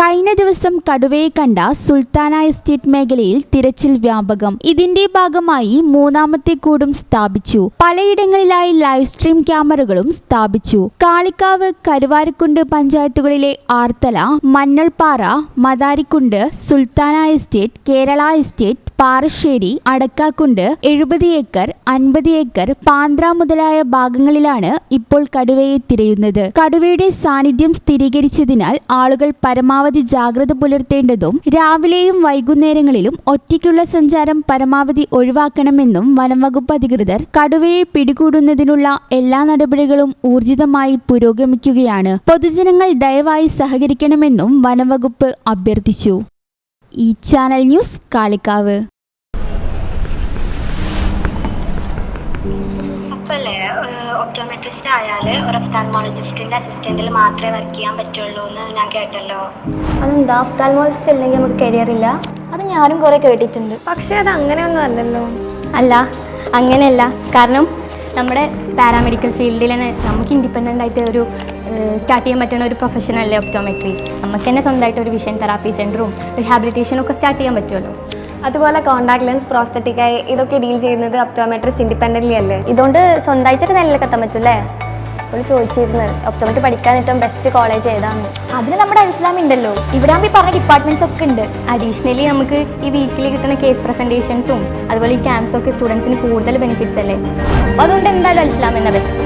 കഴിഞ്ഞ ദിവസം കടുവയെ കണ്ട സുൽത്താന എസ്റ്റേറ്റ് മേഖലയിൽ തിരച്ചിൽ വ്യാപകം. ഇതിന്റെ ഭാഗമായി മൂന്നാമത്തെ കൂടും സ്ഥാപിച്ചു. പലയിടങ്ങളിലായി ലൈവ് സ്ട്രീം ക്യാമറകളും സ്ഥാപിച്ചു. കാളിക്കാവ്, കരുവാരക്കുണ്ട് പഞ്ചായത്തുകളിലെ Arthala, Manjalpara, Madarikundu, Sultana estate, Kerala estate, Parassery, Adakkakundu, 70 acre, 50 acre, Panthra മുതലായ ഭാഗങ്ങളിലാണ് ഇപ്പോൾ കടുവയെ തിരയുന്നത്. കടുവയുടെ സാന്നിധ്യം സ്ഥിരീകരിച്ചതിനാൽ ആളുകൾ പരമാവധി ജാഗ്രത പുലർത്തേണ്ടതും രാവിലെയും വൈകുന്നേരങ്ങളിലും ഒറ്റയ്ക്കുള്ള സഞ്ചാരം പരമാവധി ഒഴിവാക്കണമെന്നും വനംവകുപ്പ് അധികൃതർ കടുവയെ പിടികൂടുന്നതിനുള്ള എല്ലാ നടപടികളും ഊർജിതമായി പുരോഗമിക്കുകയാണ്. പൊതുജനങ്ങൾ ദയവായി സഹകരിക്കണമെന്നും വനംവകുപ്പ് അഭ്യർത്ഥിച്ചു. ഈ ചാനൽ ന്യൂസ്, കാളിക്കാവ്. ഒപ്റ്റോമെട്രിസ്റ്റ് ആയാൽ ഒരു ഒഫ്താൽമോളജിസ്റ്റിന്റെ അസിസ്റ്റന്റിൽ മാത്രമേ വർക്ക് ചെയ്യാൻ പറ്റുള്ളൂ എന്ന് ഞാൻ കേട്ടല്ലോ. അതെന്താ? ഒഫ്താൽമോളജിസ്റ്റ് അല്ലെങ്കിൽ നമുക്ക് കരിയർ ഇല്ല? അത് ഞാനും കുറെ കേട്ടിട്ടുണ്ട്. പക്ഷെ അത് അങ്ങനെയൊന്നും അല്ലല്ലോ. അല്ല, അങ്ങനെയല്ല. കാരണം നമ്മുടെ പാരാമെഡിക്കൽ ഫീൽഡിൽ തന്നെ നമുക്ക് ഇൻഡിപെൻഡൻ്റ് ആയിട്ട് ഒരു സ്റ്റാർട്ട് ചെയ്യാൻ പറ്റുന്ന ഒരു പ്രൊഫഷനല്ലേ ഒപ്റ്റോമെട്രി. നമുക്ക് തന്നെ സ്വന്തമായിട്ട് ഒരു വിഷൻ തെറാപ്പി സെൻറ്ററും റിഹാബിലിറ്റേഷനും ഒക്കെ സ്റ്റാർട്ട് ചെയ്യാൻ പറ്റുമല്ലോ. അതുപോലെ കോൺടാക്ട് ലെൻസ്, പ്രോസ്തറ്റിക്കായി ഇതൊക്കെ ഡീൽ ചെയ്യുന്നത് ഒപ്റ്റോമെട്രിസ്റ്റ് ഇൻഡിപെൻഡൻ്റ്ലി അല്ലേ. ഇതുകൊണ്ട് സ്വന്തമായിട്ടൊരു നിലയിലൊക്കെ എത്താൻ പറ്റൂല്ലേ? ഒരു ചോദിച്ചിരുന്നത് ഒപ്റ്റോമെട്രി പഠിക്കാൻ ഏറ്റവും ബെസ്റ്റ് കോളേജ് ഏതാണ്? അതിന് നമ്മുടെ ഇസ്ലാം ഉണ്ടല്ലോ. ഇവിടെ ആകുമ്പോൾ ഈ പറഞ്ഞ ഡിപ്പാർട്ട്മെൻറ്റ്സ് ഒക്കെ ഉണ്ട്. അഡീഷണലി നമുക്ക് ഈ വീക്കിലി കിട്ടുന്ന കേസ് പ്രസൻറ്റേഷൻസും അതുപോലെ ഈ ക്യാമ്പ്സും ഒക്കെ സ്റ്റുഡൻസിന് കൂടുതൽ ബെനിഫിറ്റ്സ് അല്ലേ. അപ്പോൾ അതുകൊണ്ട് എന്തായാലും ഇസ്ലാം എന്ന ബെസ്റ്റ്.